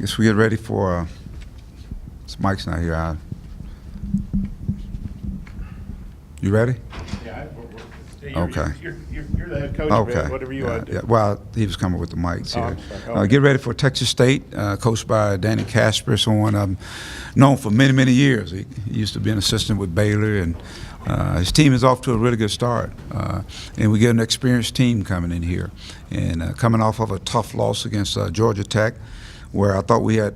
guess we get ready for. This Mike's not here. You ready? Yeah. Okay. You're the head coach. Okay. Man, whatever you want to do. Yeah. Well, he was coming with the mics here. Okay. Get ready for Texas State, coached by Danny Casper, someone I've known for many, many years. He used to be an assistant with Baylor, and his team is off to a really good start. And we get an experienced team coming in here, and coming off of a tough loss against Georgia Tech, where I thought we had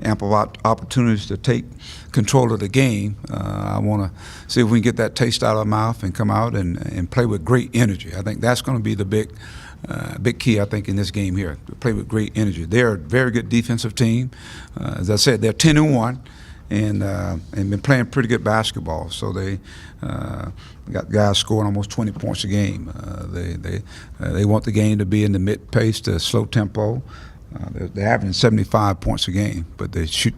ample opportunities to take control of the game. I want to see if we can get that taste out of our mouth and come out and play with great energy. I think that's going to be the big key, I think, in this game here, to play with great energy. They're a very good defensive team. As I said, they're 10-1 and been playing pretty good basketball. So they got guys scoring almost 20 points a game. They want the game to be in the mid-pace to slow tempo. They're averaging 75 points a game, but they shoot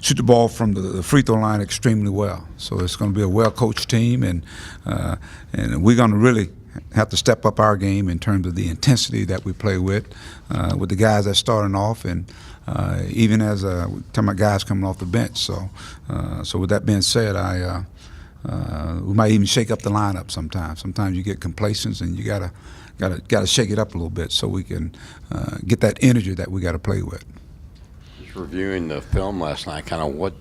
the ball from the free throw line extremely well. So it's going to be a well-coached team, and we're going to really have to step up our game in terms of the intensity that we play with the guys that's starting off, and even as we're talking about guys coming off the bench. So with that being said, we might even shake up the lineup sometimes. Sometimes you get complacent, and you gotta shake it up a little bit so we can get that energy that we got to play with. Just reviewing the film last night, kind of what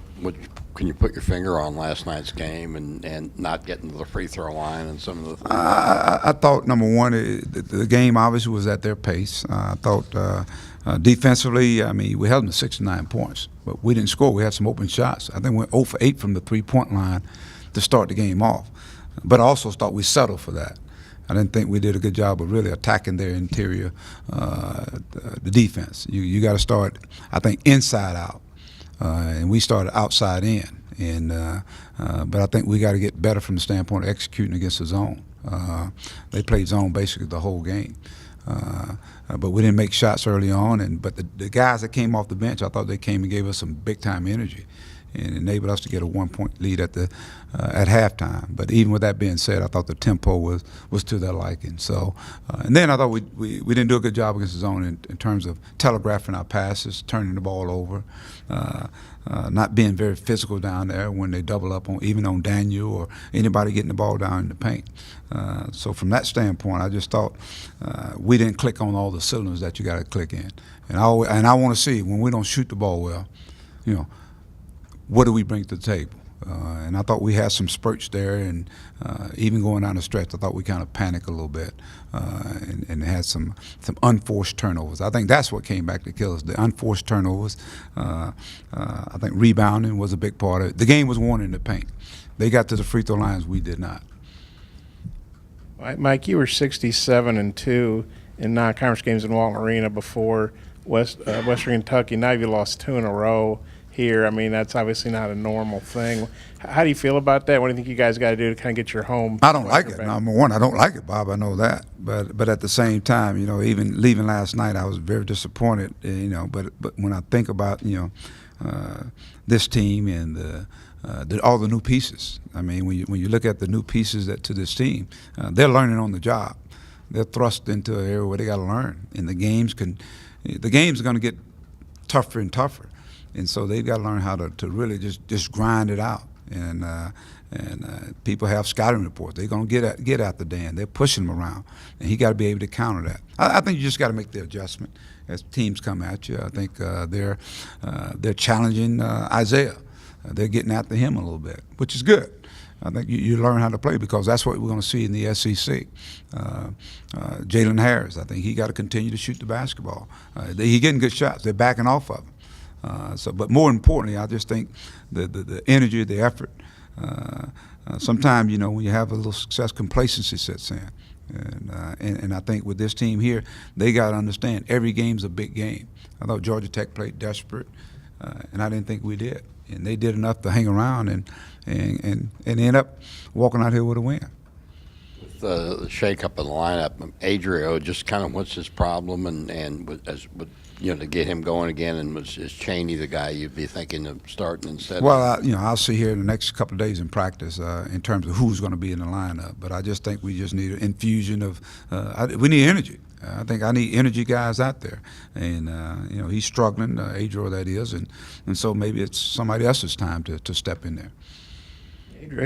can you put your finger on last night's game and not getting to the free throw line and some of the things? I thought, number one, the game obviously was at their pace. I thought defensively, I mean, we held them to 69 points, but we didn't score. We had some open shots. I think we went 0 for 8 from the three-point line to start the game off. But I also thought we settled for that. I didn't think we did a good job of really attacking their interior, the defense. You got to start, I think, inside out, and we started outside in. But I think we got to get better from the standpoint of executing against the zone. They played zone basically the whole game, but we didn't make shots early on. But the guys that came off the bench, I thought they came and gave us some big time energy and enabled us to get a 1-point lead at halftime. But even with that being said, I thought the tempo was to their liking. So, and then I thought we didn't do a good job against the zone in terms of telegraphing our passes, turning the ball over, not being very physical down there when they double up even on Daniel or anybody getting the ball down in the paint. So from that standpoint, I just thought we didn't click on all the cylinders that you got to click in. And I want to see when we don't shoot the ball well, what do we bring to the table? And I thought we had some spurts there, and even going down the stretch, I thought we kind of panicked a little bit and had some unforced turnovers. I think that's what came back to kill us, the unforced turnovers. I think rebounding was a big part of it. The game was won in the paint. They got to the free throw lines, we did not. Mike, you were 67-2 in non-conference games in Walton Arena before Western Kentucky. Now you lost 2 in a row here. I mean, that's obviously not a normal thing. How do you feel about that? What do you think you guys got to do to kind of get your home? I don't like it. Number one, I don't like it, Bob. I know that. But at the same time, even leaving last night, I was very disappointed. But when I think about this team and all the new pieces, I mean, when you look at the new pieces to this team, they're learning on the job. They're thrust into an area where they got to learn, and the games are going to get tougher and tougher. And so they've got to learn how to really just grind it out. And people have scouting reports. They're going to get after Dan. They're pushing him around, and he got to be able to counter that. I think you just got to make the adjustment as teams come at you. I think they're challenging Isaiah. They're getting after him a little bit, which is good. I think you learn how to play because that's what we're going to see in the SEC. Jalen Harris, I think he got to continue to shoot the basketball. He's getting good shots. They're backing off of him. But more importantly, I just think the energy, the effort. Sometimes, when you have a little success, complacency sets in. And I think with this team here, they got to understand every game's a big game. I thought Georgia Tech played desperate, and I didn't think we did. And they did enough to hang around and end up walking out here with a win. With the shake-up in the lineup, Adrio, just kind of what's his problem, to get him going again, and is Chaney the guy you'd be thinking of starting instead? Well, I'll see here in the next couple of days in practice in terms of who's going to be in the lineup. But I just think we just need an infusion of we need energy. I think I need energy guys out there, and you know, he's struggling, Adriel that is, and so maybe it's somebody else's time to step in there.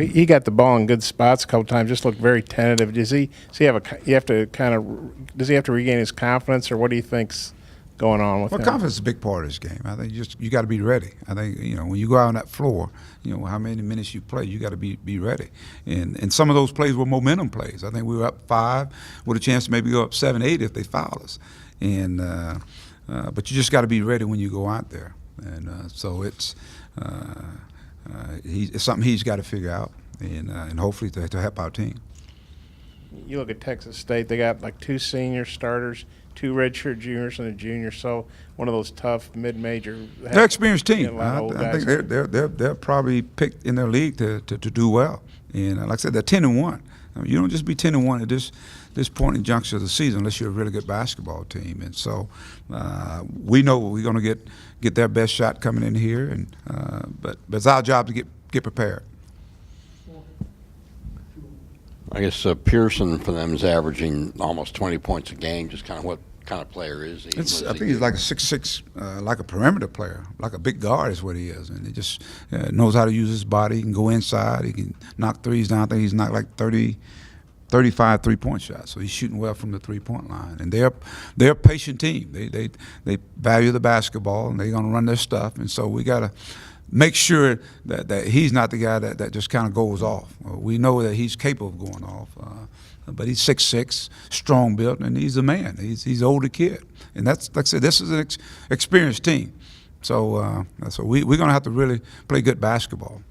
He got the ball in good spots a couple times. Just looked very tentative. Does he have to kind of? Does he have to regain his confidence, or what do you think's going on with Well, him? confidence is a big part of this game. I think you got to be ready. I think, you know, when you go out on that floor, you know, how many minutes you play, you got to be ready. And some of those plays were momentum plays. I think we were up 5 with a chance to maybe go up 7, 8 if they foul us. And but you just got to be ready when you go out there. And so it's something he's got to figure out, and hopefully to help our team. You look at Texas State; they got like 2 senior starters, 2 redshirt juniors, and a junior. So one of those tough mid-major. They're an experienced team. A lot of old I think guys. they're probably picked in their league to do well. And like I said, they're 10-1. I mean, you don't just be 10-1 at this point in juncture of the season unless you're a really good basketball team. And so we know we're going to get their best shot coming in here. And but it's our job to get prepared. I guess Pearson for them is averaging almost 20 points a game. Just kind of what kind of player is he? I think he's like a 6'6", like a perimeter player, like a big guard is what he is, and he just knows how to use his body. He can go inside. He can knock threes down. I think he's knocked like 35 3-point shots. So he's shooting well from the 3-point line. And they're a patient team. They value the basketball, and they're going to run their stuff. And so we got to make sure that he's not the guy that just kind of goes off. We know that he's capable of going off, but he's 6'6", strong built, and he's a man. He's an older kid, and that's, like I said, this is an experienced team. So we're going to have to really play good basketball.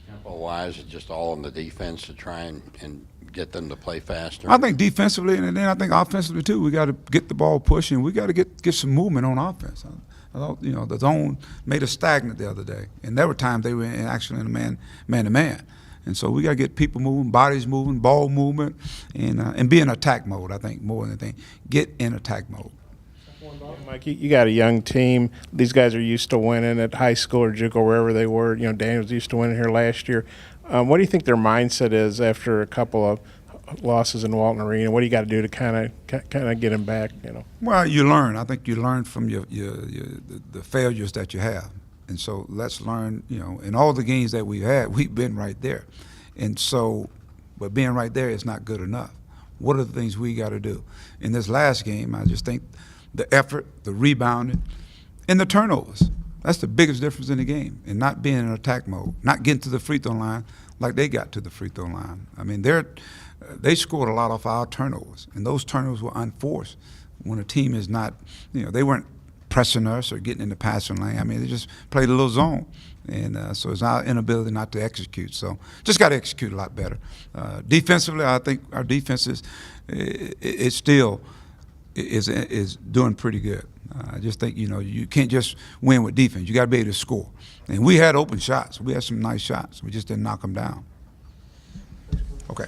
Tempo-wise, it's just all in the defense to try and get them to play faster. I think defensively, and then I think offensively too. We got to get the ball pushing. We got to get some movement on offense. I thought, you know, the zone made us stagnant the other day, and there were times they were actually in a man-to-man. And so we got to get people moving, bodies moving, ball movement, and be in attack mode. I think more than anything, get in attack mode. Mike, you got a young team. These guys are used to winning at high school or JUCO or wherever they were. You know, Daniel's used to winning here last year. What do you think their mindset is after a couple of losses in Walton Arena? What do you got to do to kind of get them back? You know. Well, you learn. I think you learn from the failures that you have, and so let's learn. You know, in all the games that we've had, we've been right there, and so, but being right there is not good enough. What are the things we got to do? In this last game, I just think the effort, the rebounding, and the turnovers. That's the biggest difference in the game, and not being in attack mode, not getting to the free throw line like they got to the free throw line. I mean, they scored a lot off our turnovers, and those turnovers were unforced. When a team is not, you know, they weren't pressing us or getting in the passing lane. I mean, they just played a little zone, and so it's our inability not to execute. So just got to execute a lot better. Defensively, I think our defense is still doing pretty good. I just think, you know, you can't just win with defense. You got to be able to score. And we had open shots. We had some nice shots. We just didn't knock them down. Okay.